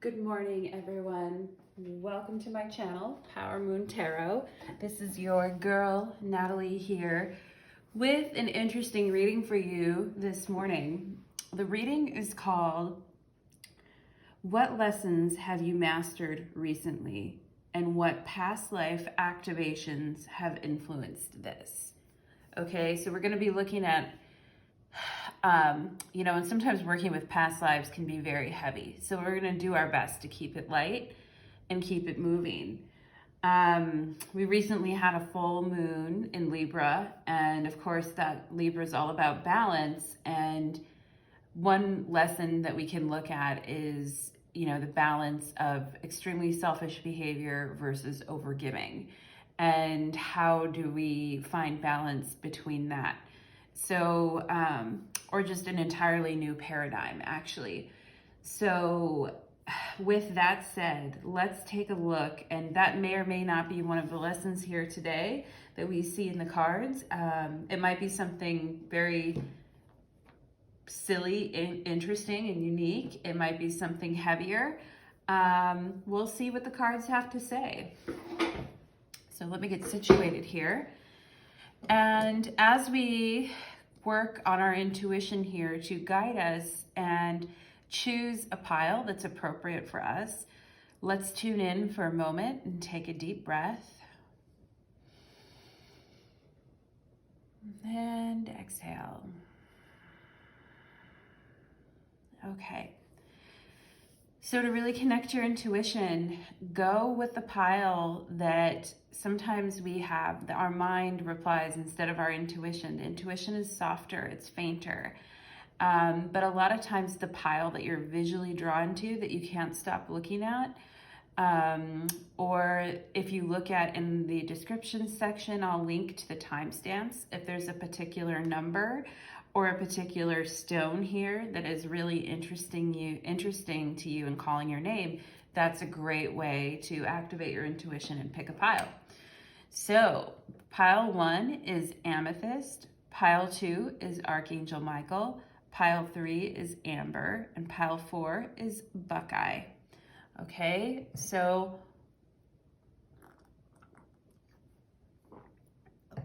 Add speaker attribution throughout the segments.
Speaker 1: Good morning, everyone. Welcome to my channel, Power Moon Tarot. This is your girl, Natalie, here with an interesting reading for you this morning. The reading is called, What Lessons Have You Mastered Recently? And what past life activations have influenced this? Okay, so we're going to be looking at and sometimes working with past lives can be very heavy. So we're going to do our best to keep it light and keep it moving. We recently had a full moon in Libra, and of course that Libra is all about balance. And one lesson that we can look at is, the balance of extremely selfish behavior versus overgiving. And how do we find balance between that? So, or just an entirely new paradigm, actually. So with that said, let's take a look, and that may or may not be one of the lessons here today that we see in the cards. It might be something very silly, interesting, and unique. It might be something heavier. We'll see what the cards have to say. So let me get situated here. And as we work on our intuition here to guide us and choose a pile that's appropriate for us, let's tune in for a moment and take a deep breath. And exhale. Okay. So to really connect your intuition, go with the pile that sometimes we have, our mind replies instead of our intuition. The intuition is softer, it's fainter. But a lot of times the pile that you're visually drawn to that you can't stop looking at, or if you look at in the description section, I'll link to the timestamps. If there's a particular number or a particular stone here that is really interesting to you and calling your name, that's a great way to activate your intuition and pick a pile. So pile 1 is Amethyst, pile 2 is Archangel Michael, pile 3 is Amber, and pile 4 is Buckeye. Okay, so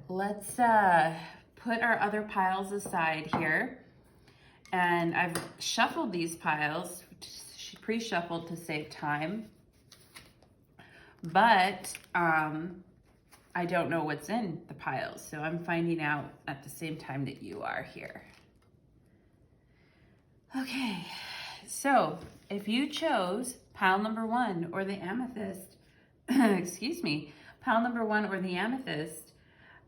Speaker 1: let's put our other piles aside here. And I've shuffled these piles, pre-shuffled to save time. But I don't know what's in the piles, so I'm finding out at the same time that you are here. Okay, so if you chose pile number 1 or the Amethyst, pile number 1 or the Amethyst,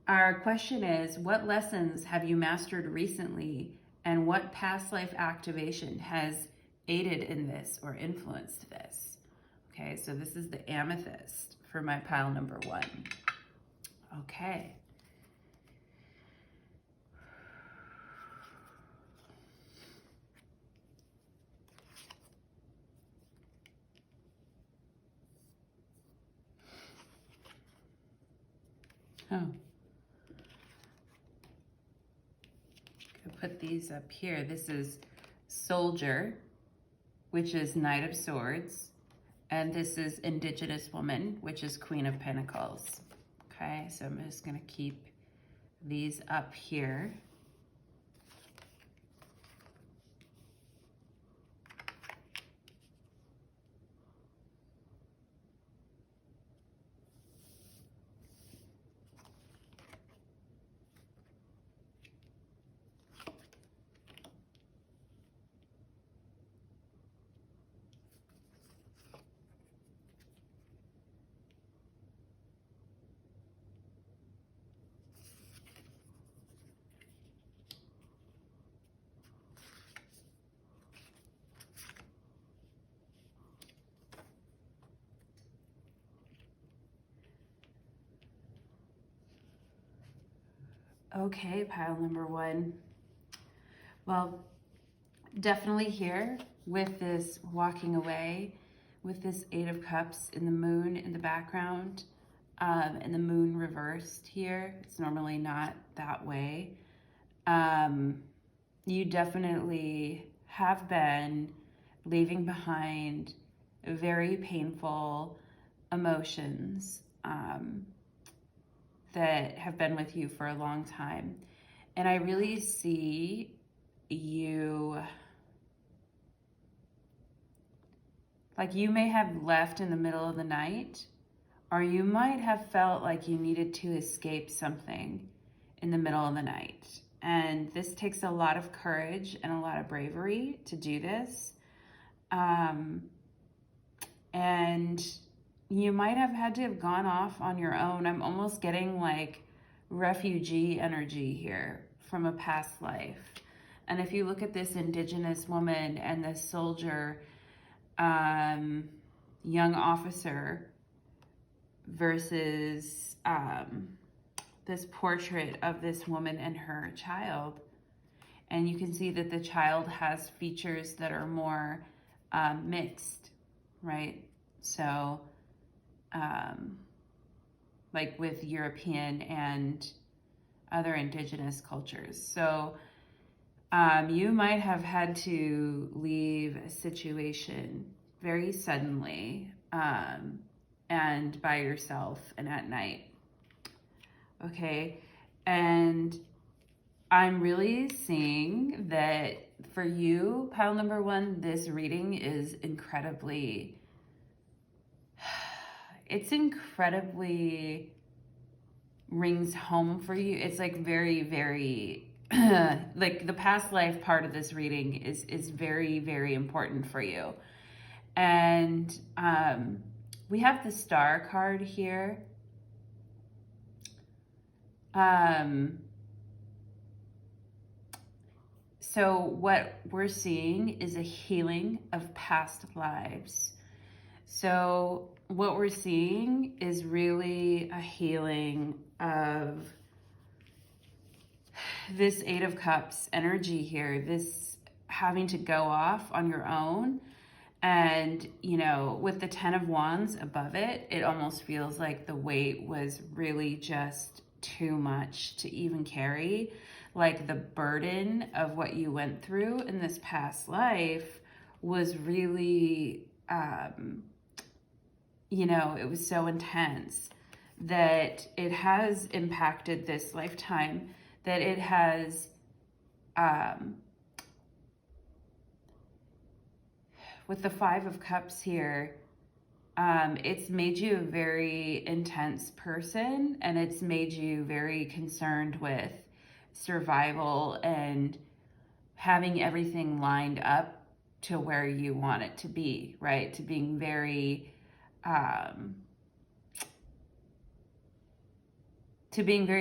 Speaker 1: our question is, what lessons have you mastered recently, and what past life activation has aided in this or influenced this? Okay, so this is the Amethyst for my pile number 1. Okay. Oh. Put these up here. This is Soldier, which is Knight of Swords, and this is Indigenous Woman, which is Queen of Pentacles. Okay, so I'm just going to keep these up here. Okay, pile number 1. Well, definitely here with this walking away, with this 8 of Cups in the moon in the background, and the moon reversed here. It's normally not that way. You definitely have been leaving behind very painful emotions that have been with you for a long time. And I really see you, like you may have left in the middle of the night, or you might have felt like you needed to escape something in the middle of the night. And this takes a lot of courage and a lot of bravery to do this. And you might have had to have gone off on your own. I'm almost getting like refugee energy here from a past life. And if you look at this indigenous woman and this soldier, young officer versus this portrait of this woman and her child, and you can see that the child has features that are more mixed, right? So like with European and other indigenous cultures. So you might have had to leave a situation very suddenly and by yourself and at night. Okay, and I'm really seeing that for you, pile number one, this reading is incredibly rings home for you. It's like very, very, like the past life part of this reading is very, very important for you. And we have the Star card here. So what we're seeing is a healing of past lives. So what we're seeing is really a healing of this Eight of Cups energy here, this having to go off on your own. And, you know, with the 10 of Wands above it, it almost feels like the weight was really just too much to even carry. Like the burden of what you went through in this past life was really, you know, it was so intense that it has impacted this lifetime, that it has, with the Five of Cups here, it's made you a very intense person, and it's made you very concerned with survival and having everything lined up to where you want it to be, right? To being very,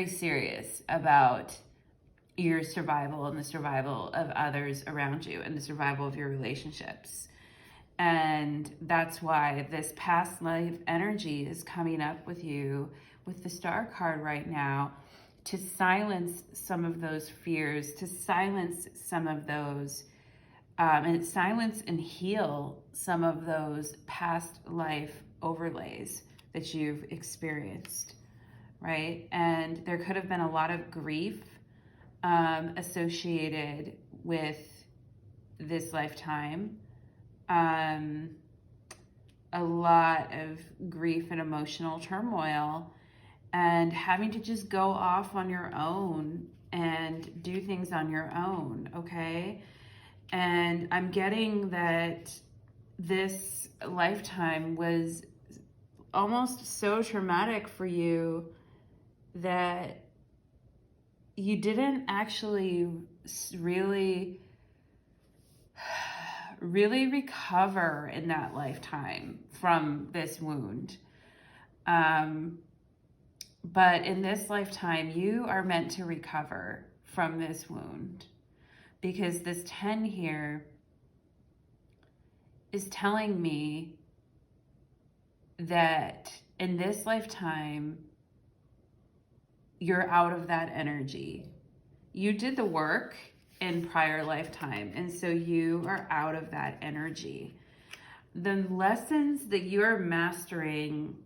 Speaker 1: serious about your survival and the survival of others around you and the survival of your relationships. And that's why this past life energy is coming up with you with the Star card right now, to silence some of those fears, to silence some of those, and silence and heal some of those past life overlays that you've experienced, right? And there could have been a lot of grief associated with this lifetime. A lot of grief and emotional turmoil, and having to just go off on your own and do things on your own, okay? And I'm getting that this lifetime was almost so traumatic for you that you didn't actually really recover in that lifetime from this wound. But in this lifetime, you are meant to recover from this wound, because this 10 here is telling me that in this lifetime, you're out of that energy. You did the work in prior lifetime, and so you are out of that energy. The lessons that you're mastering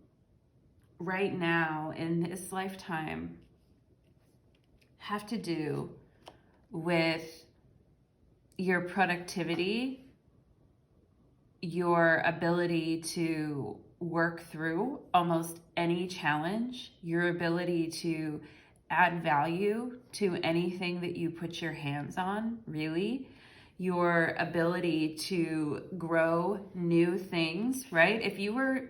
Speaker 1: right now in this lifetime have to do with your productivity your ability to work through almost any challenge, your ability to add value to anything that you put your hands on, really, your ability to grow new things, right? If you were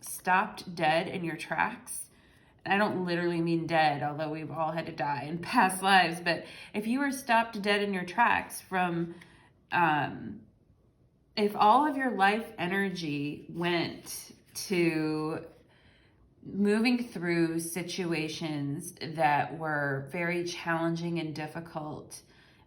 Speaker 1: stopped dead in your tracks, and I don't literally mean dead, although we've all had to die in past lives, but if you were stopped dead in your tracks from, if all of your life energy went to moving through situations that were very challenging and difficult,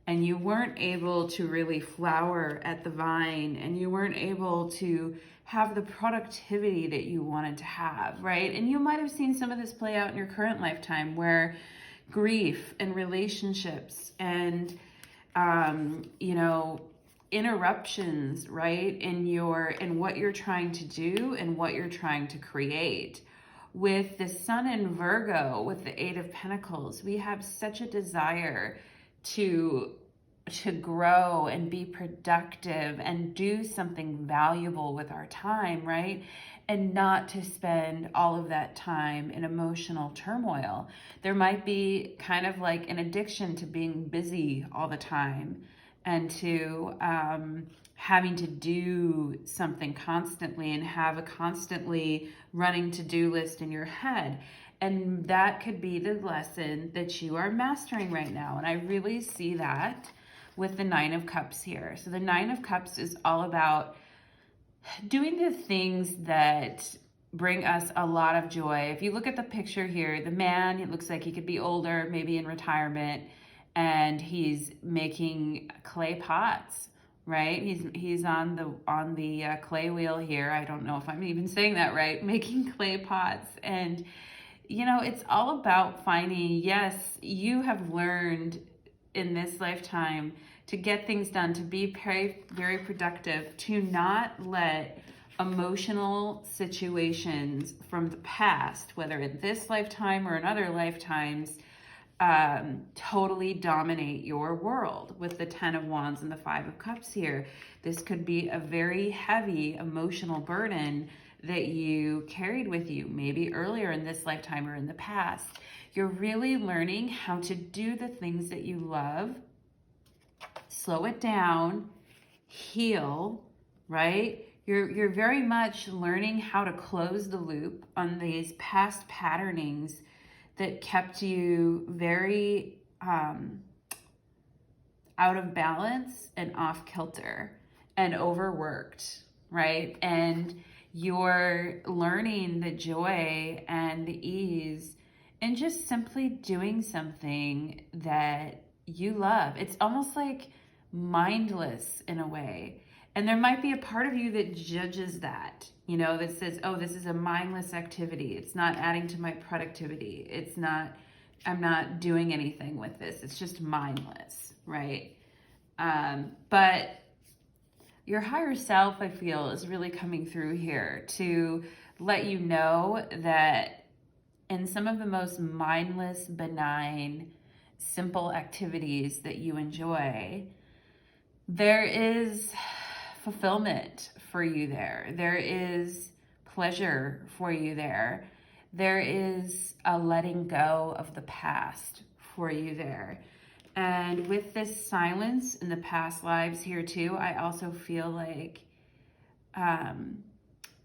Speaker 1: and you weren't able to really flower at the vine, and you weren't able to have the productivity that you wanted to have, right? And you might have seen some of this play out in your current lifetime, where grief and relationships and, interruptions, right, in what you're trying to do and what you're trying to create. With the Sun in Virgo, with the Eight of Pentacles, we have such a desire to grow and be productive and do something valuable with our time, right? And not to spend all of that time in emotional turmoil. There might be kind of like an addiction to being busy all the time, and to having to do something constantly and have a constantly running to-do list in your head. And that could be the lesson that you are mastering right now. And I really see that with the Nine of Cups here. So the Nine of Cups is all about doing the things that bring us a lot of joy. If you look at the picture here, the man, it looks like he could be older, maybe in retirement, and he's making clay pots, right? He's on the clay wheel here. I don't know if I'm even saying that right, making clay pots. And it's all about finding, yes, you have learned in this lifetime to get things done, to be very, very productive, to not let emotional situations from the past, whether in this lifetime or in other lifetimes, totally dominate your world. With the Ten of Wands and the Five of Cups here, this could be a very heavy emotional burden that you carried with you, maybe earlier in this lifetime or in the past. You're really learning how to do the things that you love, slow it down, heal, right? You're very much learning how to close the loop on these past patternings that kept you very out of balance and off kilter and overworked, right? And you're learning the joy and the ease and just simply doing something that you love. It's almost like mindless in a way. And there might be a part of you that judges that, that says, oh, this is a mindless activity. It's not adding to my productivity. I'm not doing anything with this. It's just mindless, right? But your higher self, I feel, is really coming through here to let you know that in some of the most mindless, benign, simple activities that you enjoy, there is fulfillment for you there. There is pleasure for you there. There is a letting go of the past for you there. And with this silence in the past lives here too, I also feel like,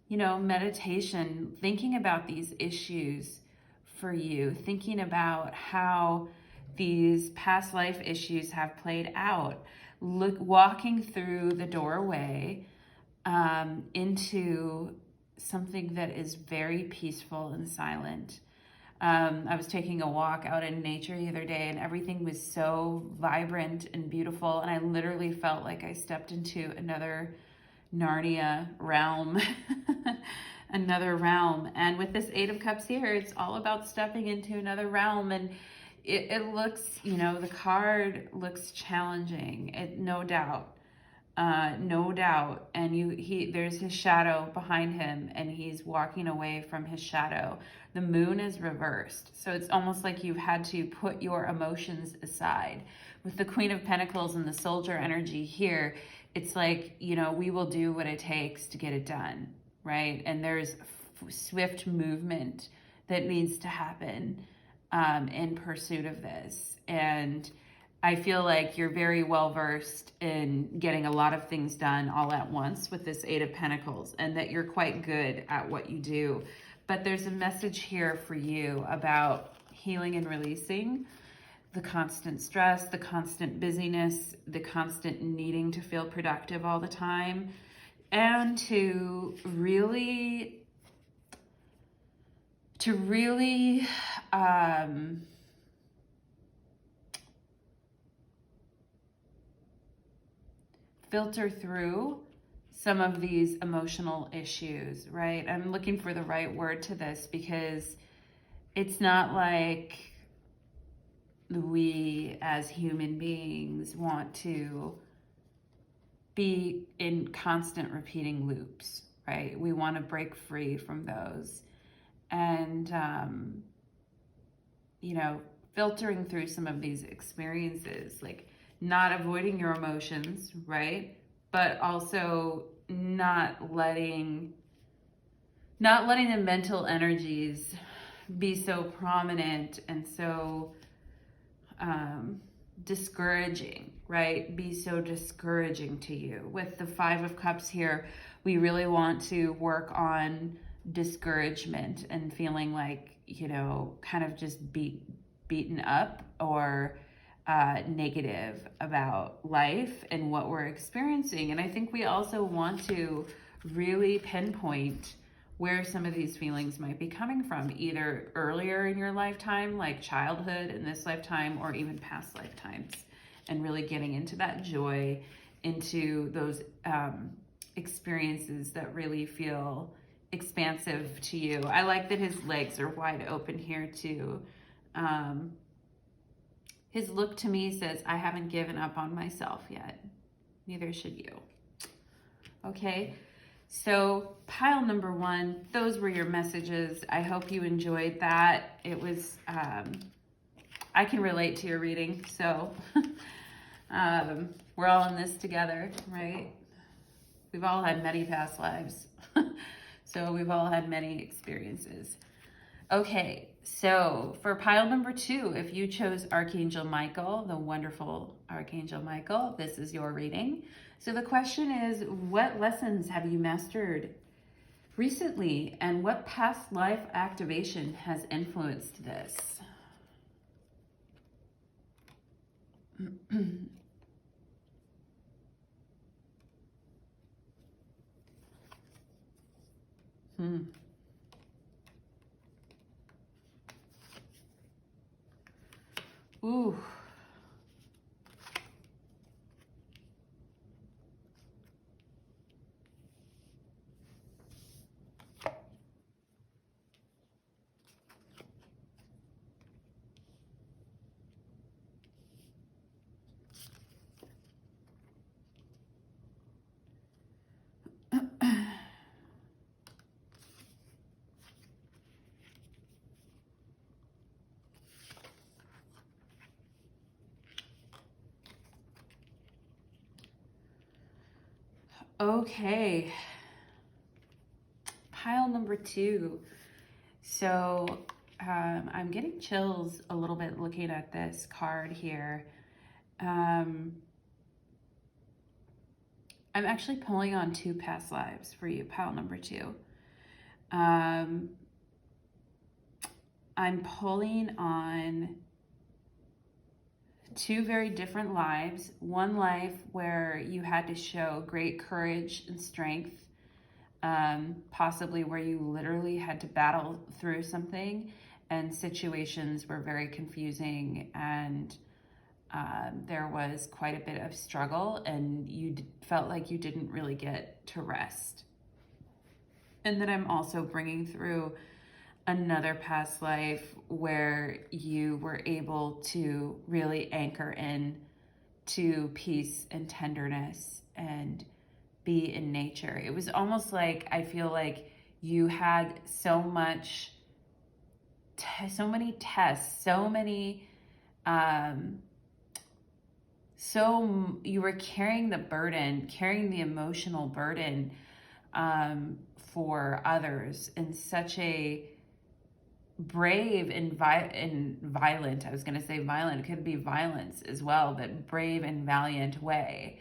Speaker 1: meditation, thinking about these issues for you, thinking about how these past life issues have played out, walking through the doorway into something that is very peaceful and silent. I was taking a walk out in nature the other day, and everything was so vibrant and beautiful, and I literally felt like I stepped into another Narnia realm, another realm. And with this Eight of Cups here, it's all about stepping into another realm. And it looks, the card looks challenging, no doubt. And there's his shadow behind him, and he's walking away from his shadow. The moon is reversed, so it's almost like you've had to put your emotions aside. With the Queen of Pentacles and the Soldier energy here, it's like, you know, we will do what it takes to get it done, right? And there's swift movement that needs to happen in pursuit of this. And I feel like you're very well versed in getting a lot of things done all at once with this Eight of Pentacles, and that you're quite good at what you do. But there's a message here for you about healing and releasing the constant stress, the constant busyness, the constant needing to feel productive all the time, and to really filter through some of these emotional issues, right? I'm looking for the right word to this, because it's not like we as human beings want to be in constant repeating loops, right? We want to break free from those. And, you know, filtering through some of these experiences, like not avoiding your emotions, right? But also not letting the mental energies be so prominent and so discouraging, right? Be so discouraging to you. With the Five of Cups here, we really want to work on discouragement and feeling like, you know, kind of just beaten up or negative about life and what we're experiencing. And I think we also want to really pinpoint where some of these feelings might be coming from, either earlier in your lifetime, like childhood, in this lifetime, or even past lifetimes, and really getting into that joy, into those experiences that really feel expansive to you. I like that his legs are wide open here too. His look to me says, I haven't given up on myself yet. Neither should you. Okay. So pile number one, those were your messages. I hope you enjoyed that. It was, I can relate to your reading. So we're all in this together, right? We've all had many past lives. So we've all had many experiences. Okay, so for pile number two, if you chose Archangel Michael, the wonderful Archangel Michael, this is your reading. So the question is, what lessons have you mastered recently, and what past life activation has influenced this? Ooh. Okay, pile number two. So I'm getting chills a little bit looking at this card here. I'm actually pulling on two past lives for you, pile number two. I'm pulling on two very different lives. One life where you had to show great courage and strength, possibly where you literally had to battle through something, and situations were very confusing, and there was quite a bit of struggle, and you felt like you didn't really get to rest. And then I'm also bringing through another past life where you were able to really anchor in to peace and tenderness and be in nature. It was almost like, I feel like you had so many tests, so many you were carrying the burden, carrying the emotional burden for others in such a brave and violent, I was going to say violent, it could be violence as well, but brave and valiant way.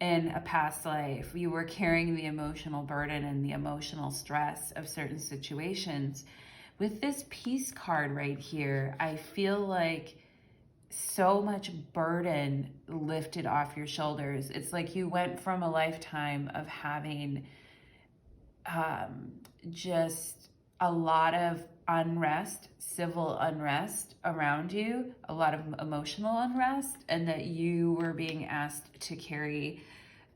Speaker 1: In a past life, you were carrying the emotional burden and the emotional stress of certain situations. With this peace card right here, I feel like so much burden lifted off your shoulders. It's like you went from a lifetime of having just a lot of unrest, civil unrest around you, a lot of emotional unrest, and that you were being asked to carry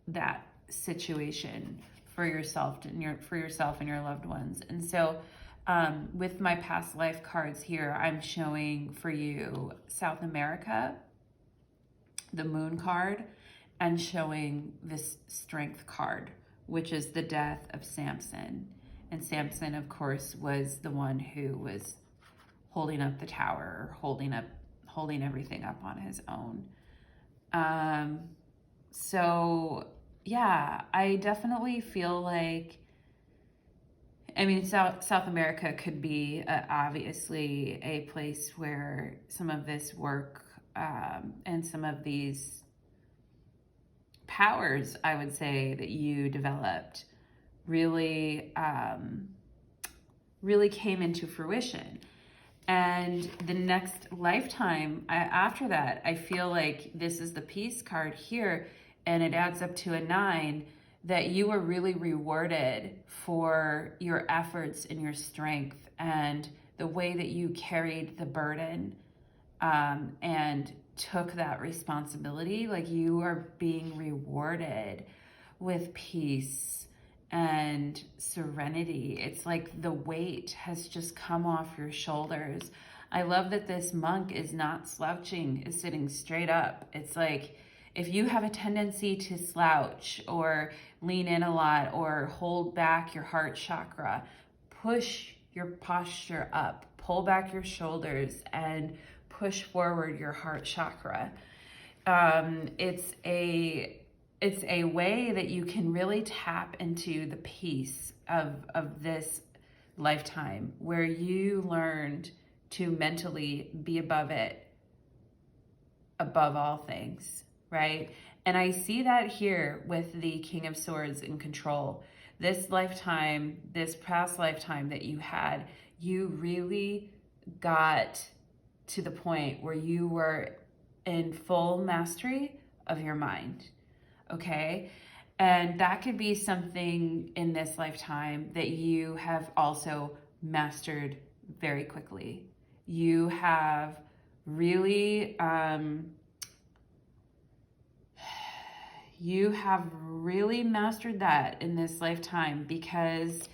Speaker 1: that situation for yourself and your loved ones. And so with my past life cards here, I'm showing for you South America, the moon card, and showing this strength card, which is the death of Samson. And Samson, of course, was the one who was holding up the tower, holding everything up on his own. So yeah, I definitely feel like, I mean, South America could be obviously a place where some of this work and some of these powers, I would say, that you developed really came into fruition. And the next lifetime after that, I feel like this is the peace card here, and it adds up to a 9, that you were really rewarded for your efforts and your strength and the way that you carried the burden and took that responsibility. Like, you are being rewarded with peace and serenity. It's like the weight has just come off your shoulders. I love that this monk is not slouching, is sitting straight up. It's like, if you have a tendency to slouch or lean in a lot or hold back your heart chakra, push your posture up, pull back your shoulders, and push forward your heart chakra. It's a way that you can really tap into the peace of this lifetime, where you learned to mentally be above it, above all things, right? And I see that here with the King of Swords in control. This lifetime, this past lifetime that you had, you really got to the point where you were in full mastery of your mind, okay? And that could be something in this lifetime that you have also mastered very quickly. You have really mastered that in this lifetime because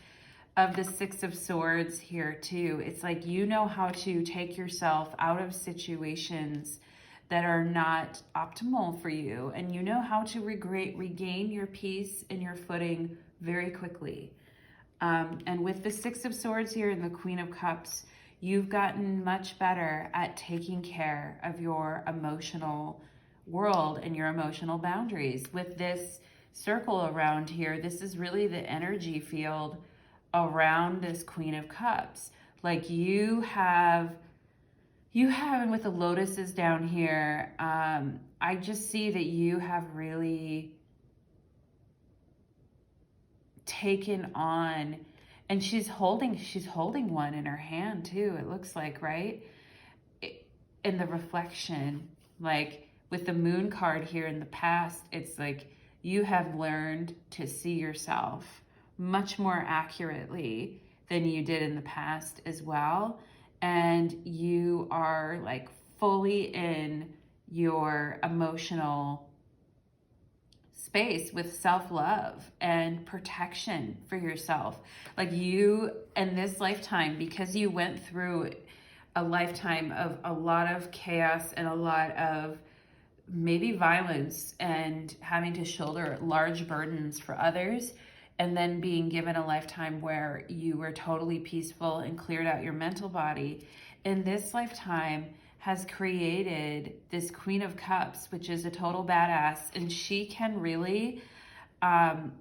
Speaker 1: of the Six of Swords here too. It's like you know how to take yourself out of situations that are not optimal for you, and you know how to regain your peace and your footing very quickly. And with the Six of Swords here and the Queen of Cups, you've gotten much better at taking care of your emotional world and your emotional boundaries. With this circle around here, this is really the energy field around this Queen of Cups. Like you have, and with the lotuses down here, I just see that you have really taken on, and she's holding one in her hand too, it looks like, right? In the reflection, like with the Moon card here in the past, it's like you have learned to see yourself much more accurately than you did in the past as well. And you are like fully in your emotional space with self-love and protection for yourself. Like you, in this lifetime, because you went through a lifetime of a lot of chaos and a lot of maybe violence and having to shoulder large burdens for others, and then being given a lifetime where you were totally peaceful and cleared out your mental body. In this lifetime, has created this Queen of Cups, which is a total badass, and she can really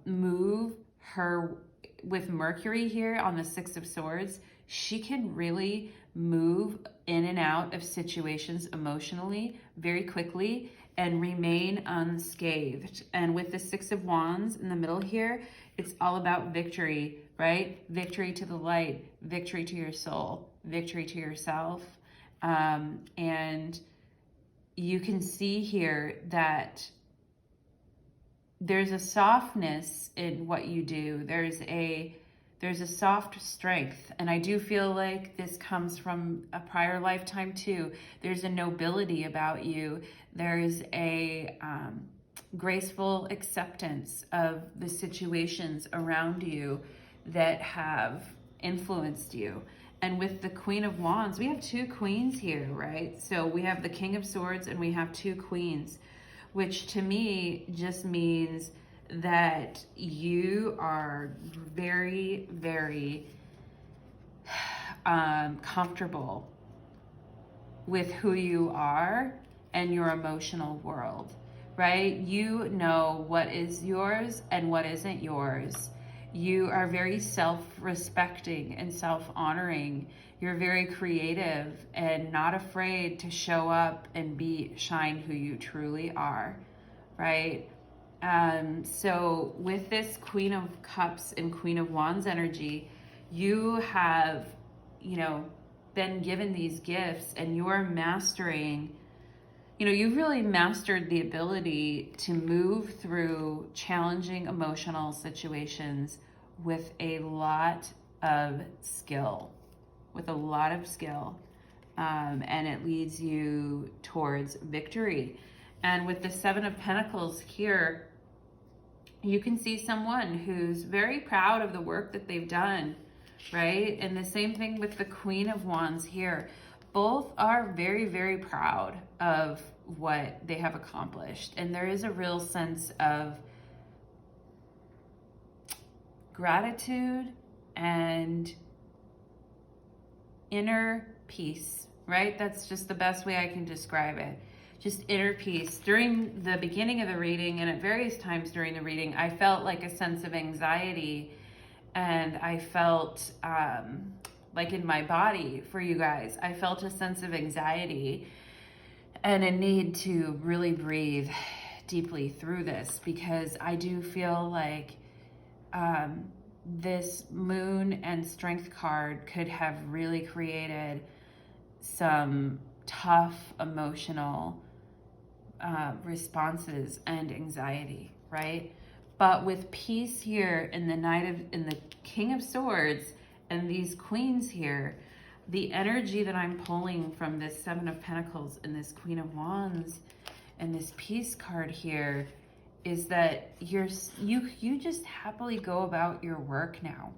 Speaker 1: move her, with Mercury here on the Six of Swords, she can really move in and out of situations emotionally very quickly and remain unscathed. And with the Six of Wands in the middle here, it's all about victory, right? Victory to the light, victory to your soul, victory to yourself. And you can see here that there's a softness in what you do. There's a soft strength. And I do feel like this comes from a prior lifetime too. There's a nobility about you. There's a graceful acceptance of the situations around you that have influenced you. And with the Queen of Wands, we have two queens here, right? So we have the King of Swords and we have two queens, which to me just means that you are very, very comfortable with who you are and your emotional world, right? You know what is yours and what isn't yours. You are very self-respecting and self-honoring. You're very creative and not afraid to show up and shine who you truly are, right? So with this Queen of Cups and Queen of Wands energy, you have, been given these gifts and you're mastering, you've really mastered the ability to move through challenging emotional situations with a lot of skill, and it leads you towards victory. And with the Seven of Pentacles here, you can see someone who's very proud of the work that they've done, right? And the same thing with the Queen of Wands here. Both are very, very proud of what they have accomplished. And there is a real sense of gratitude and inner peace, right? That's just the best way I can describe it. Just inner peace. During the beginning of the reading and at various times during the reading, I felt like a sense of anxiety, and I felt like in my body, for you guys, I felt a sense of anxiety and a need to really breathe deeply through this, because I do feel like this Moon and Strength card could have really created some tough emotional responses and anxiety, right? But with peace here in the King of Swords and these queens here, the energy that I'm pulling from this Seven of Pentacles and this Queen of Wands and this Peace card here is that you just happily go about your work now,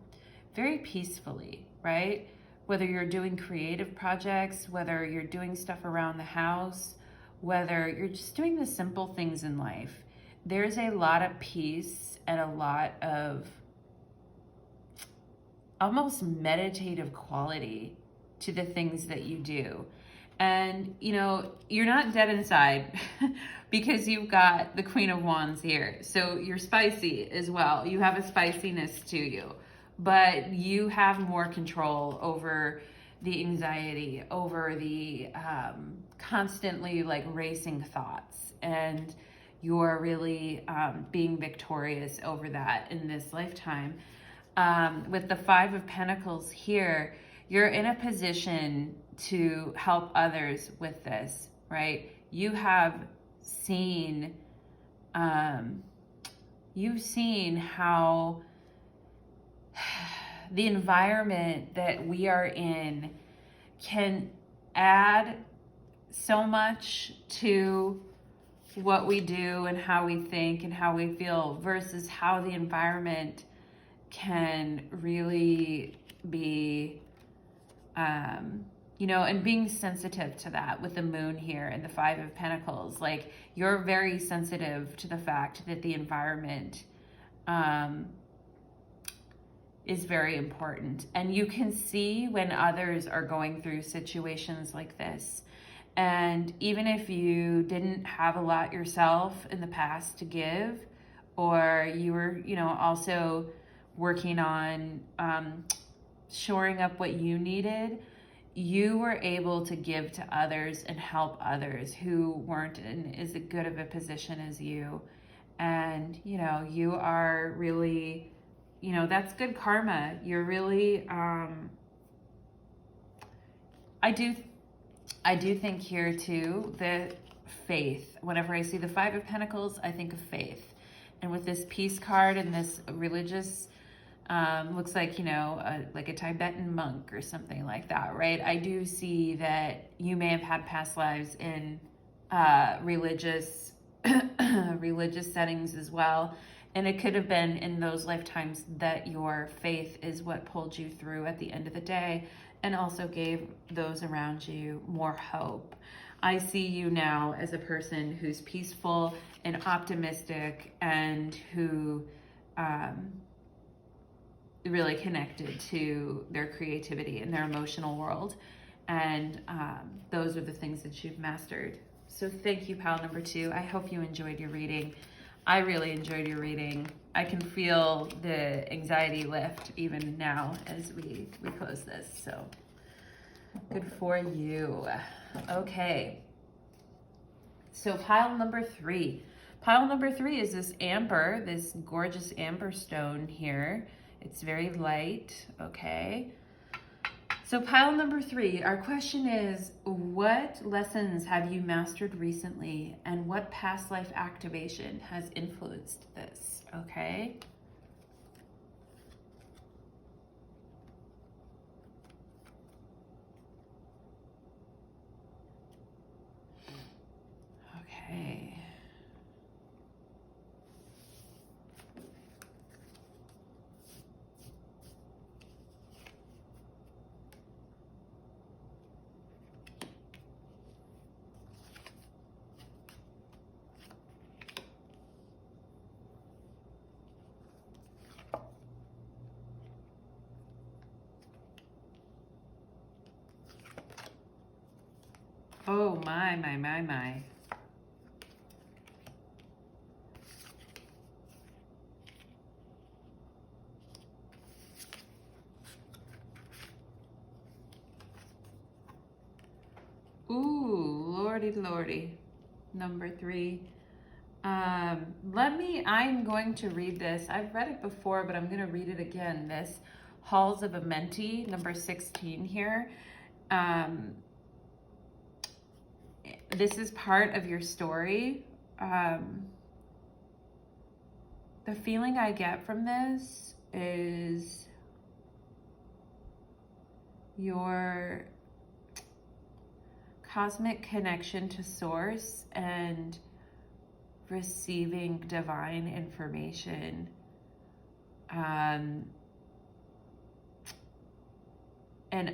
Speaker 1: very peacefully, right? Whether you're doing creative projects, whether you're doing stuff around the house, whether you're just doing the simple things in life, there's a lot of peace and a lot of almost meditative quality to the things that you do. And, you're not dead inside because you've got the Queen of Wands here. So you're spicy as well. You have a spiciness to you, but you have more control over the anxiety, over the constantly racing thoughts. And you're really being victorious over that in this lifetime. With the Five of Pentacles here, you're in a position to help others with this, right? You have seen, you've seen how the environment that we are in can add so much to what we do and how we think and how we feel, versus how the environment can really be, and being sensitive to that with the Moon here and the Five of Pentacles. Like, you're very sensitive to the fact that the environment is very important. And you can see when others are going through situations like this. And even if you didn't have a lot yourself in the past to give, or you were, also working on shoring up what you needed, you were able to give to others and help others who weren't in as good of a position as you. And, you are really, that's good karma. You're really, I do think here too, that faith, whenever I see the Five of Pentacles, I think of faith. And with this peace card and this religious, looks like, like a Tibetan monk or something like that, right? I do see that you may have had past lives in religious religious settings as well. And it could have been in those lifetimes that your faith is what pulled you through at the end of the day and also gave those around you more hope. I see you now as a person who's peaceful and optimistic and who really connected to their creativity and their emotional world. And those are the things that you've mastered. So thank you, pile number 2. I hope you enjoyed your reading. I really enjoyed your reading. I can feel the anxiety lift even now as we close this. So good for you. Okay. So pile number 3. Pile number 3 is this amber, this gorgeous amber stone here. It's very light, okay? So pile number 3, our question is, what lessons have you mastered recently and what past life activation has influenced this, okay? Okay. Oh, my. Ooh, lordy. Number 3. I'm going to read this. I've read it before, but I'm going to read it again. This Halls of Amenti, number 16 here. This is part of your story. The feeling I get from this is your cosmic connection to source and receiving divine information. And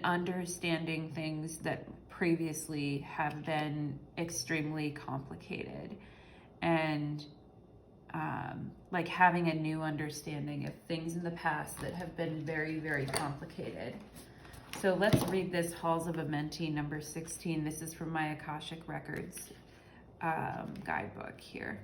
Speaker 1: understanding things that previously have been extremely complicated, and like having a new understanding of things in the past that have been very, very complicated. So let's read this Halls of Amenti, number 16. This is from my Akashic Records guidebook here.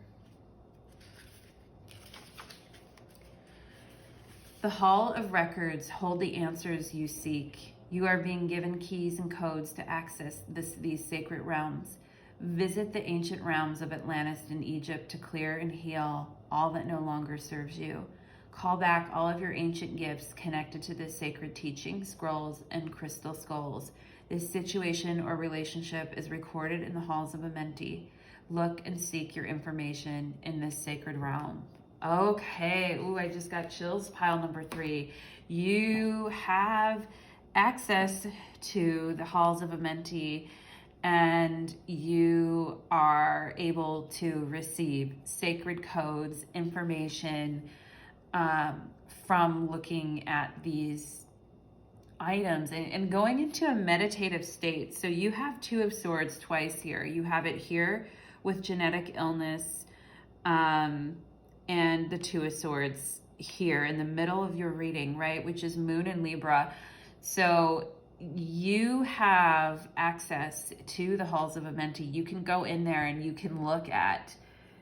Speaker 1: The Hall of Records hold the answers you seek. You are being given keys and codes to access these sacred realms. Visit the ancient realms of Atlantis and Egypt to clear and heal all that no longer serves you. Call back all of your ancient gifts connected to this sacred teaching, scrolls, and crystal skulls. This situation or relationship is recorded in the Halls of Amenti. Look and seek your information in this sacred realm. Okay, ooh, I just got chills. Pile number 3. You have access to the Halls of Amenti, and you are able to receive sacred codes, information from looking at these items and going into a meditative state. So you have 2 of Swords twice here. You have it here with genetic illness, and the 2 of Swords here in the middle of your reading, right? Which is Moon and Libra. So you have access to the halls of Amenti. You can go in there and you can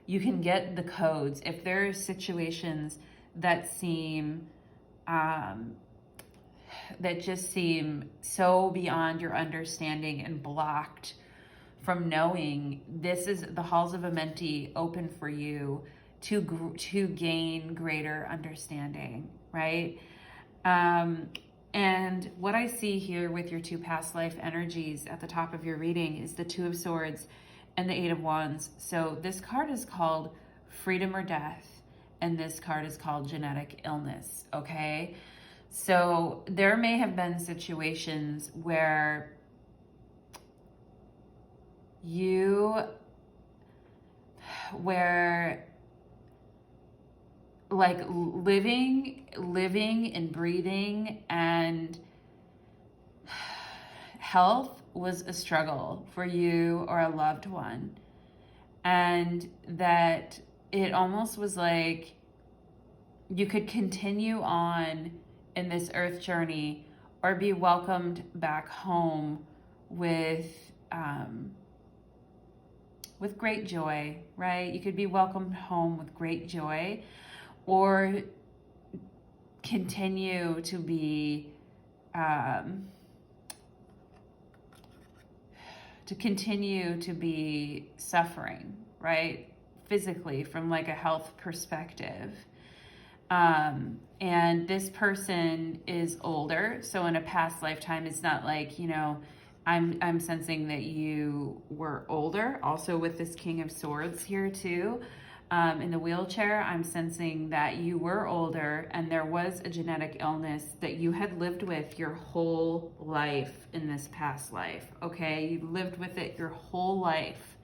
Speaker 1: you can get the codes. If there are situations that just seem so beyond your understanding and blocked from knowing, this is the halls of Amenti open for you to gain greater understanding, right? And what I see here with your 2 past life energies at the top of your reading is the 2 of Swords and the 8 of Wands. So this card is called Freedom or Death, and this card is called Genetic Illness, okay? So there may have been situations where like living and breathing and health was a struggle for you or a loved one, and that it almost was like you could continue on in this earth journey or be welcomed back home with great joy, right? You could be welcomed home with great joy, or continue to be suffering, right? Physically, from like a health perspective. And this person is older, so in a past lifetime, it's not like, I'm sensing that you were older. Also with this King of Swords here too, in the wheelchair, I'm sensing that you were older and there was a genetic illness that you had lived with your whole life in this past life, okay? You lived with it your whole life.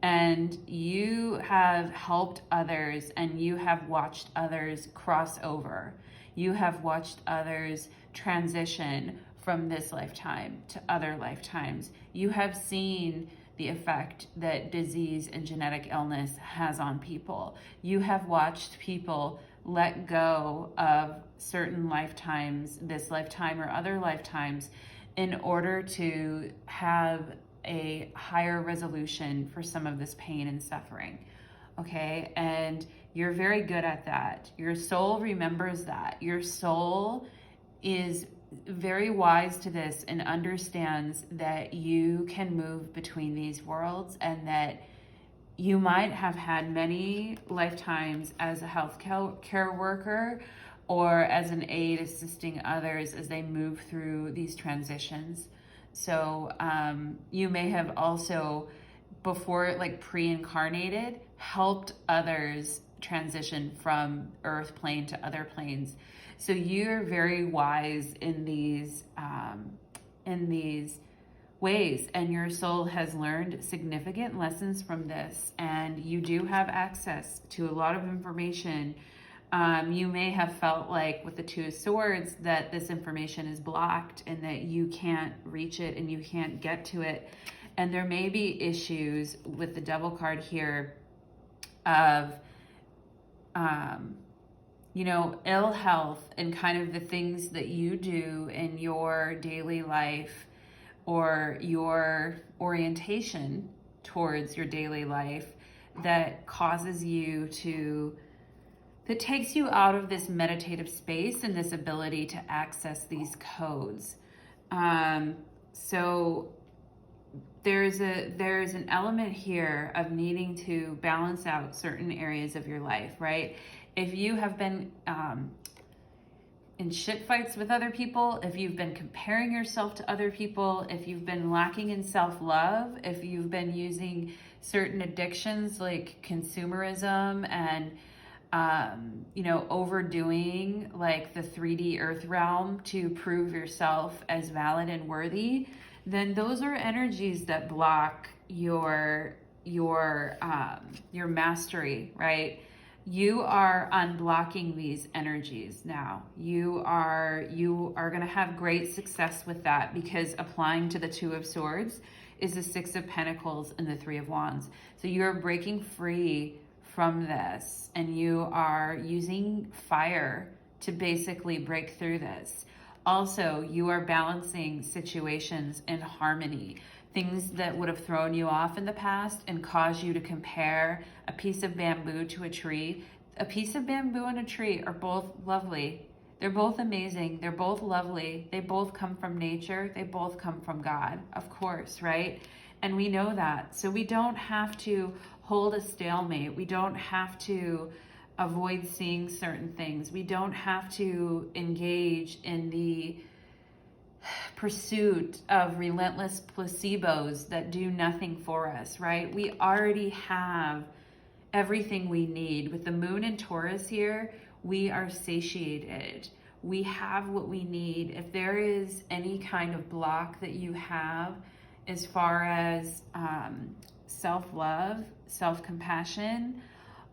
Speaker 1: And you have helped others, and you have watched others cross over. You have watched others transition from this lifetime to other lifetimes. You have seen the effect that disease and genetic illness has on people. You have watched people let go of certain lifetimes, this lifetime or other lifetimes, in order to have a higher resolution for some of this pain and suffering, okay? And you're very good at that. Your soul remembers that. Your soul is very wise to this and understands that you can move between these worlds, and that you might have had many lifetimes as a health care worker or as an aide assisting others as they move through these transitions. So you may have also, before, like pre-incarnated, helped others transition from earth plane to other planes. So you're very wise in these ways, and your soul has learned significant lessons from this, and you do have access to a lot of information. You may have felt like with the 2 of Swords that this information is blocked and that you can't reach it and you can't get to it. And there may be issues with the Devil card here of, ill health and kind of the things that you do in your daily life or your orientation towards your daily life that causes you that takes you out of this meditative space and this ability to access these codes. So there's an element here of needing to balance out certain areas of your life, right? If you have been in shit fights with other people, if you've been comparing yourself to other people, if you've been lacking in self-love, if you've been using certain addictions like consumerism and overdoing like the 3D earth realm to prove yourself as valid and worthy, then those are energies that block your mastery, right? You are unblocking these energies now. You are going to have great success with that, because applying to the 2 of Swords is the 6 of Pentacles and the 3 of Wands. So you're breaking free from this, and you are using fire to basically break through this. Also, you are balancing situations in harmony. Things that would have thrown you off in the past and caused you to compare a piece of bamboo to a tree. A piece of bamboo and a tree are both lovely. They're both amazing. They're both lovely. They both come from nature. They both come from God, of course, right? And we know that. So we don't have to hold a stalemate. We don't have to avoid seeing certain things. We don't have to engage in the pursuit of relentless placebos that do nothing for us, right? We already have everything we need. With the moon in Taurus here, we are satiated. We have what we need. If there is any kind of block that you have as far as self-love, self-compassion,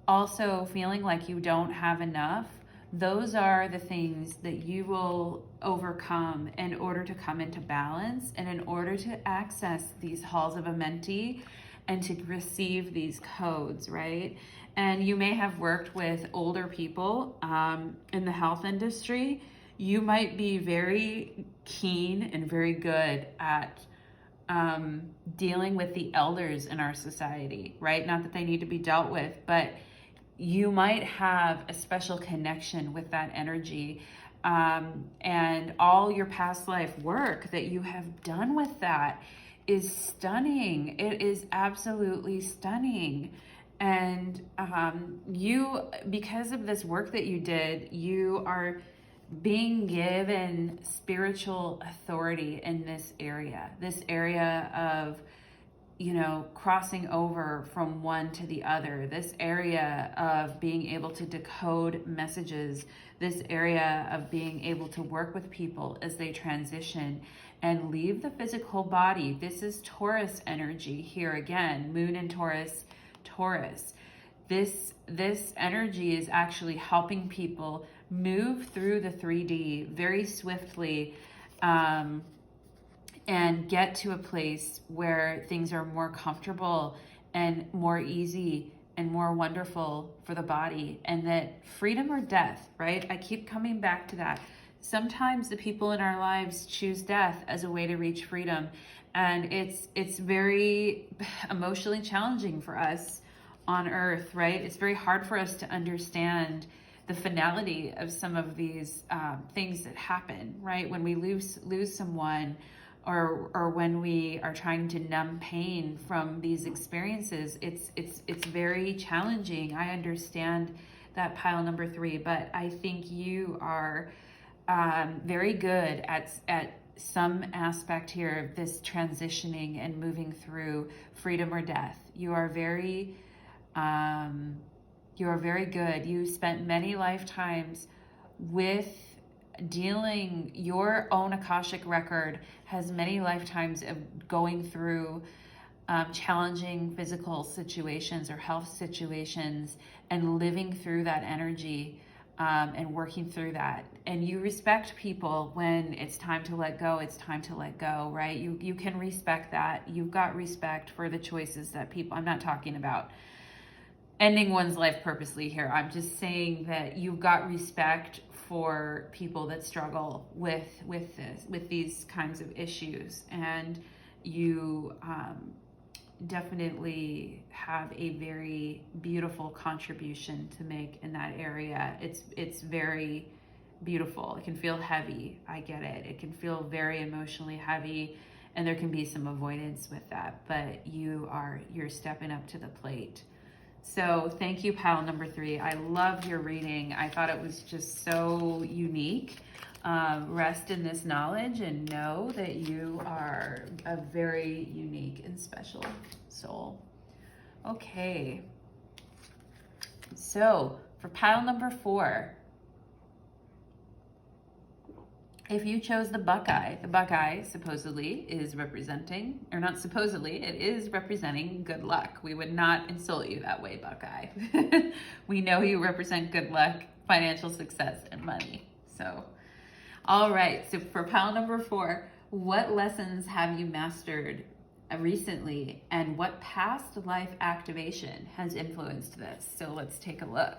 Speaker 1: also feeling like you don't have enough, those are the things that you will overcome in order to come into balance and in order to access these halls of Amenti and to receive these codes, right? And you may have worked with older people in the health industry. You might be very keen and very good at dealing with the elders in our society, right? Not that they need to be dealt with, but you might have a special connection with that energy. And all your past life work that you have done with that is stunning. It is absolutely stunning. And you, because of this work that you did, you are being given spiritual authority in this area of, you know, crossing over from one to the other, this area of being able to decode messages, this area of being able to work with people as they transition and leave the physical body. This is Taurus energy here again, moon in Taurus. This energy is actually helping people move through the 3D very swiftly, and get to a place where things are more comfortable and more easy and more wonderful for the body, and that freedom or death, right? I keep coming back to that. Sometimes the people in our lives choose death as a way to reach freedom, and it's very emotionally challenging for us on earth, right? It's very hard for us to understand the finality of some of these things that happen, right? When we lose someone, or when we are trying to numb pain from these experiences, it's very challenging. I understand that, pile number 3, but I think you are very good at some aspect here of this transitioning and moving through freedom or death. You are very good. You spent many lifetimes with dealing. Your own Akashic record has many lifetimes of going through challenging physical situations or health situations and living through that energy and working through that. And you respect people when it's time to let go. It's time to let go, right? You can respect that. You've got respect for the choices that people, I'm not talking about ending one's life purposely here. I'm just saying that you've got respect for people that struggle with these kinds of issues, and you definitely have a very beautiful contribution to make in that area. It's very beautiful. It can feel heavy. I get it. It can feel very emotionally heavy, and there can be some avoidance with that, but you're stepping up to the plate. So thank you, pile number 3. I loved your reading. I thought it was just so unique. Rest in this knowledge and know that you are a very unique and special soul. Okay. So for pile number 4, if you chose the Buckeye supposedly is representing, or not supposedly, it is representing good luck. We would not insult you that way, Buckeye. We know you represent good luck, financial success, and money. So, all right. So for pile number 4, what lessons have you mastered recently, and what past life activation has influenced this? So let's take a look.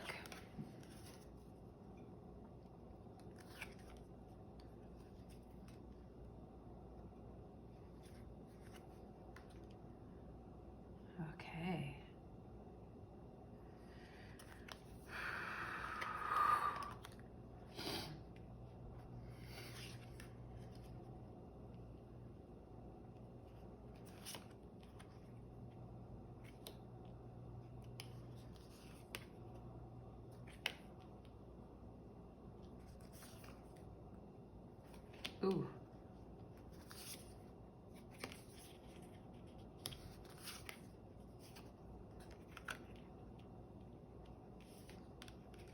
Speaker 1: Ooh.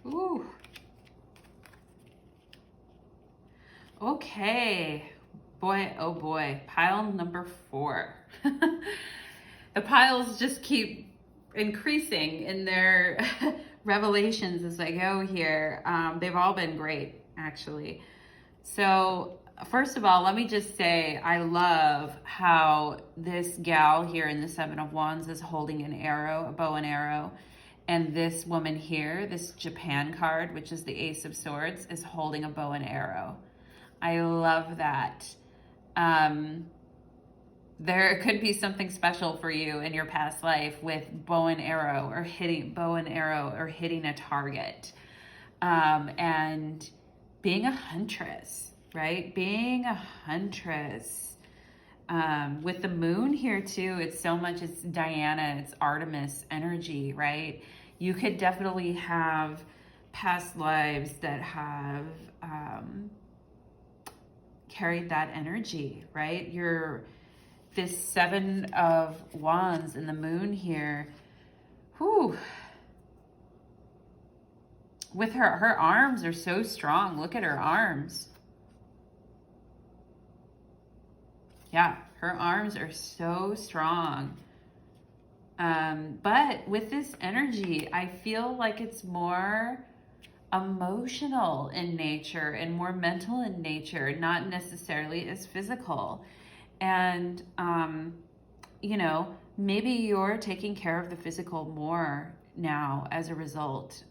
Speaker 1: Ooh. Okay. Boy, oh boy. Pile number 4. The piles just keep increasing in their revelations as I go here. They've all been great, actually. So, first of all, let me just say I love how this gal here in the Seven of Wands is holding an arrow, a bow and arrow. And this woman here, this Japan card, which is the Ace of Swords, is holding a bow and arrow. I love that. There could be something special for you in your past life with bow and arrow or hitting a target. And being a huntress, right? Being a huntress. With the moon here too, it's Diana, it's Artemis energy, right? You could definitely have past lives that have carried that energy, right? This Seven of Wands and the moon here, whew. With her arms are so strong. Look at her arms. Yeah, her arms are so strong. But with this energy, I feel like it's more emotional in nature and more mental in nature, not necessarily as physical. And, maybe you're taking care of the physical more now as a result.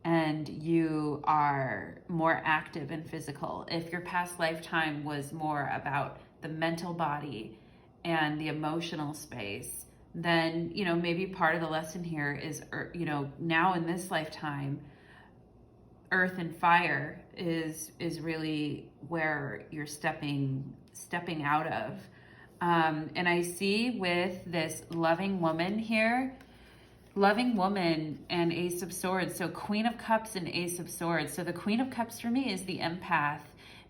Speaker 1: And you are more active and physical. If your past lifetime was more about the mental body and the emotional space, then, maybe part of the lesson here is, now in this lifetime, earth and fire is really where you're stepping out of. And I see with this loving woman here, loving woman and Ace of Swords. So Queen of Cups and Ace of Swords. So the Queen of Cups for me is the empath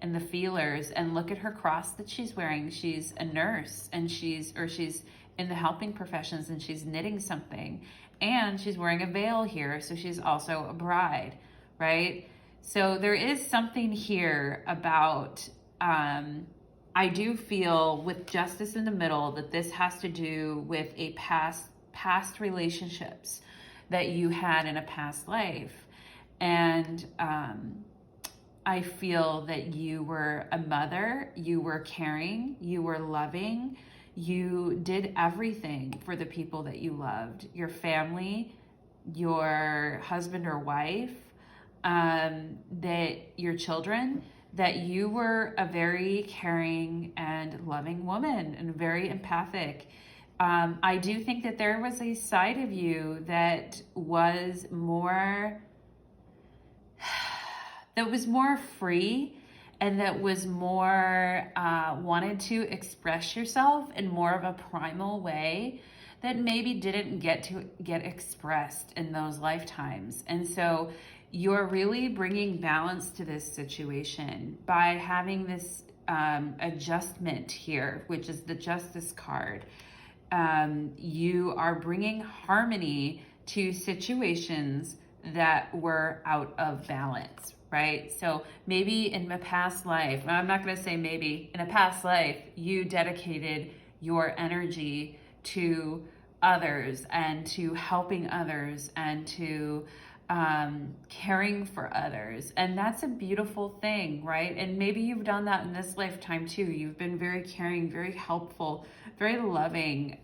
Speaker 1: and the feelers. And look at her cross that she's wearing. She's a nurse and she's in the helping professions and she's knitting something. And she's wearing a veil here. So she's also a bride, right? So there is something here about, I do feel with justice in the middle that this has to do with a past relationships that you had in a past life. And I feel that you were a mother, you were caring, you were loving, you did everything for the people that you loved, your family, your husband or wife, that your children, that you were a very caring and loving woman and very empathic. I do think that there was a side of you that was more free and that was more wanted to express yourself in more of a primal way that maybe didn't get expressed in those lifetimes. And so you're really bringing balance to this situation by having this adjustment here, which is the Justice card. You are bringing harmony to situations that were out of balance, right? So maybe in a past life, I'm not going to say maybe, in a past life, you dedicated your energy to others and to helping others and to caring for others. And that's a beautiful thing, right? And maybe you've done that in this lifetime too. You've been very caring, very helpful, very loving,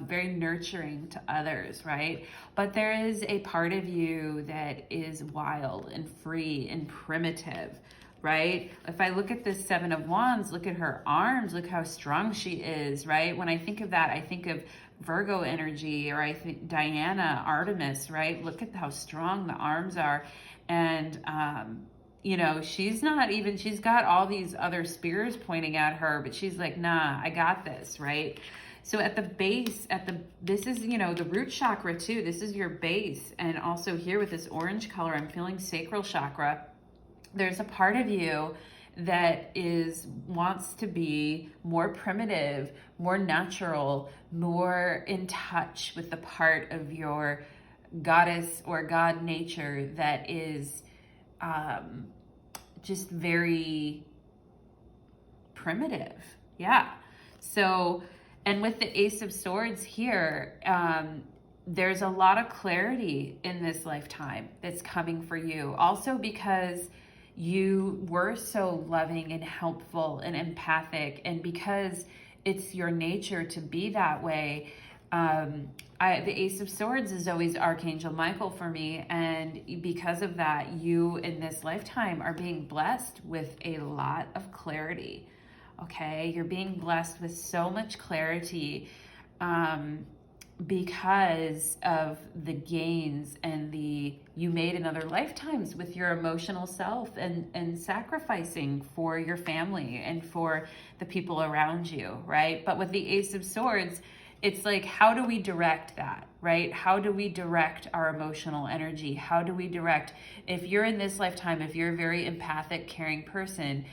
Speaker 1: very nurturing to others, right? But there is a part of you that is wild and free and primitive, right? If I look at this Seven of Wands, look at her arms, look how strong she is, right? When I think of that, I think of Virgo energy, or I think Diana, Artemis, right? Look at how strong the arms are. And, she's got all these other spears pointing at her, but she's like, nah, I got this, right? So at the base, this is, the root chakra too. This is your base. And also here with this orange color, I'm feeling sacral chakra. There's a part of you that wants to be more primitive, more natural, more in touch with the part of your goddess or God nature that is just very primitive. Yeah. So, and with the Ace of Swords here, there's a lot of clarity in this lifetime that's coming for you. Also because you were so loving and helpful and empathic, and because it's your nature to be that way, the Ace of Swords is always Archangel Michael for me, and because of that, you in this lifetime are being blessed with a lot of clarity. Okay, you're being blessed with so much clarity because of the gains and you made in other lifetimes with your emotional self and sacrificing for your family and for the people around you, right? But with the Ace of Swords, it's like, how do we direct that, right? How do we direct our emotional energy? How do we direct, if you're in this lifetime, if you're a very empathic, caring person,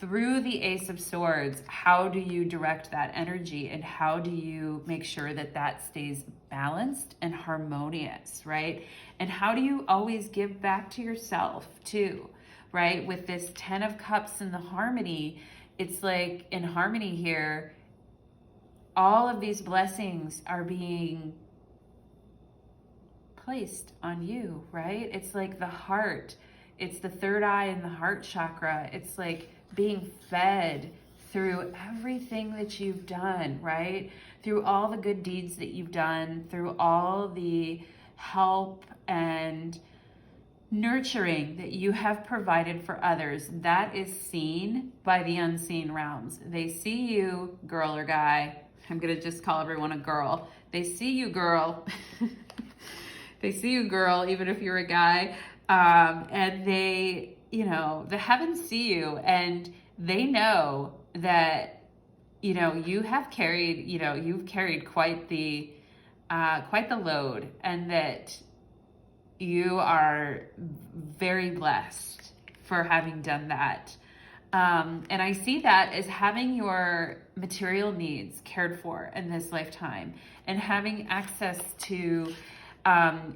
Speaker 1: through the Ace of Swords, how do you direct that energy, and how do you make sure that that stays balanced and harmonious, right? And how do you always give back to yourself too, right? With this 10 of Cups and the harmony, it's like in harmony here, all of these blessings are being placed on you, right? It's like the heart, it's the third eye and the heart chakra. It's like being fed through everything that you've done, right? Through all the good deeds that you've done, through all the help and nurturing that you have provided for others. That is seen by the unseen realms. They see you, girl or guy. I'm going to just call everyone a girl. They see you, girl. They see you, girl, even if you're a guy. And they, the heavens see you, and they know that, you have carried, you've carried quite the load, and that you are very blessed for having done that. And I see that as having your material needs cared for in this lifetime, and having access to,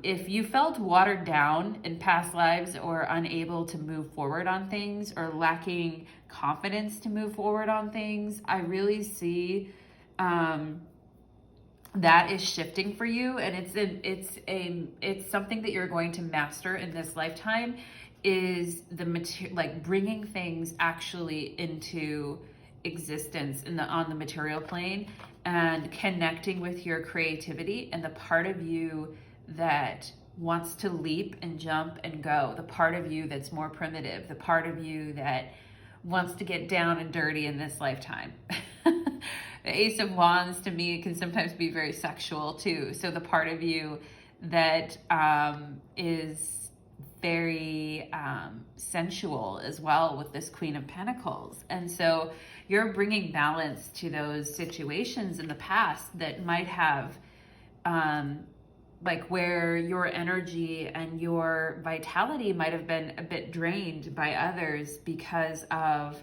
Speaker 1: if you felt watered down in past lives or unable to move forward on things or lacking confidence to move forward on things, I really see that is shifting for you, and it's something that you're going to master in this lifetime, is bringing things actually into existence on the material plane, and connecting with your creativity and the part of you that wants to leap and jump and go, the part of you that's more primitive, the part of you that wants to get down and dirty in this lifetime. The Ace of Wands to me can sometimes be very sexual too. So the part of you that is very sensual as well with this Queen of Pentacles. And so you're bringing balance to those situations in the past that might have where your energy and your vitality might have been a bit drained by others because of,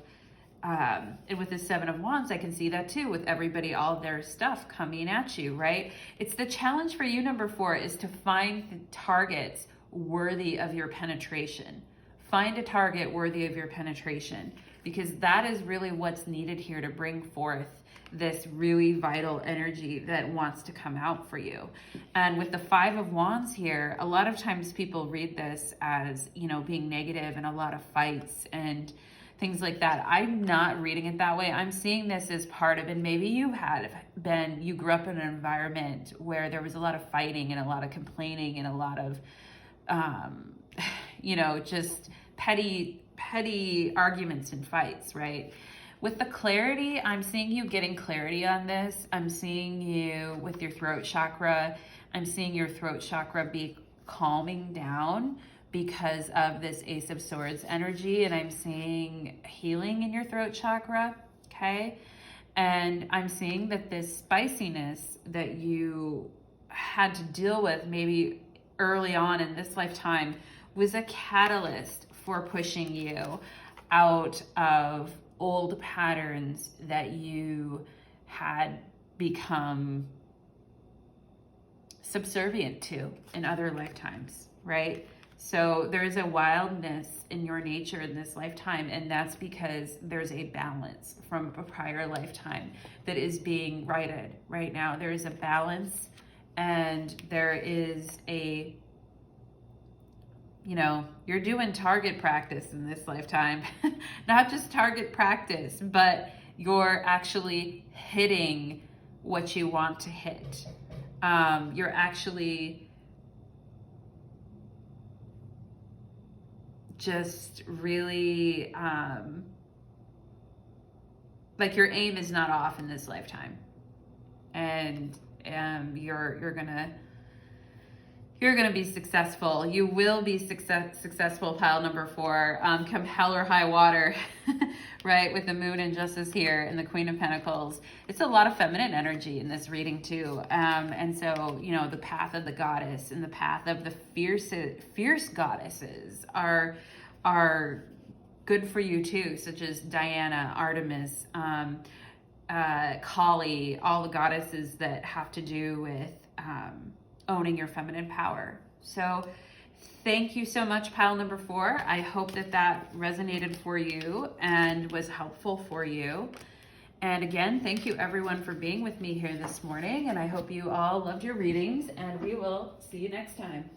Speaker 1: and with the Seven of Wands, I can see that too, with everybody, all their stuff coming at you, right? It's the challenge for you, number 4, is to find the targets worthy of your penetration. Find a target worthy of your penetration, because that is really what's needed here to bring forth this really vital energy that wants to come out for you. And with the Five of Wands here, a lot of times people read this as, being negative and a lot of fights and things like that. I'm not reading it that way. I'm seeing this as part of, and maybe you grew up in an environment where there was a lot of fighting and a lot of complaining and a lot of, just petty arguments and fights, right? With the clarity, I'm seeing you getting clarity on this. I'm seeing you with your throat chakra. I'm seeing your throat chakra be calming down because of this Ace of Swords energy. And I'm seeing healing in your throat chakra, okay? And I'm seeing that this spiciness that you had to deal with maybe early on in this lifetime was a catalyst for pushing you out of old patterns that you had become subservient to in other lifetimes, right? So there's a wildness in your nature in this lifetime, and that's because there's a balance from a prior lifetime that is being righted right now. There is a balance, and there is a, you know, you're doing target practice in this lifetime. Not just target practice, but you're actually hitting what you want to hit. You're actually just really, like, your aim is not off in this lifetime. And you're gonna be successful. You will be successful, pile number 4, come hell or high water, right? With the moon and justice here and the Queen of Pentacles. It's a lot of feminine energy in this reading too. And so, you know, the path of the goddess and the path of the fierce goddesses are good for you too, such as Diana, Artemis, Kali, all the goddesses that have to do with owning your feminine power. So thank you so much, pile number 4. I hope that that resonated for you and was helpful for you. And again, thank you everyone for being with me here this morning. And I hope you all loved your readings, and we will see you next time.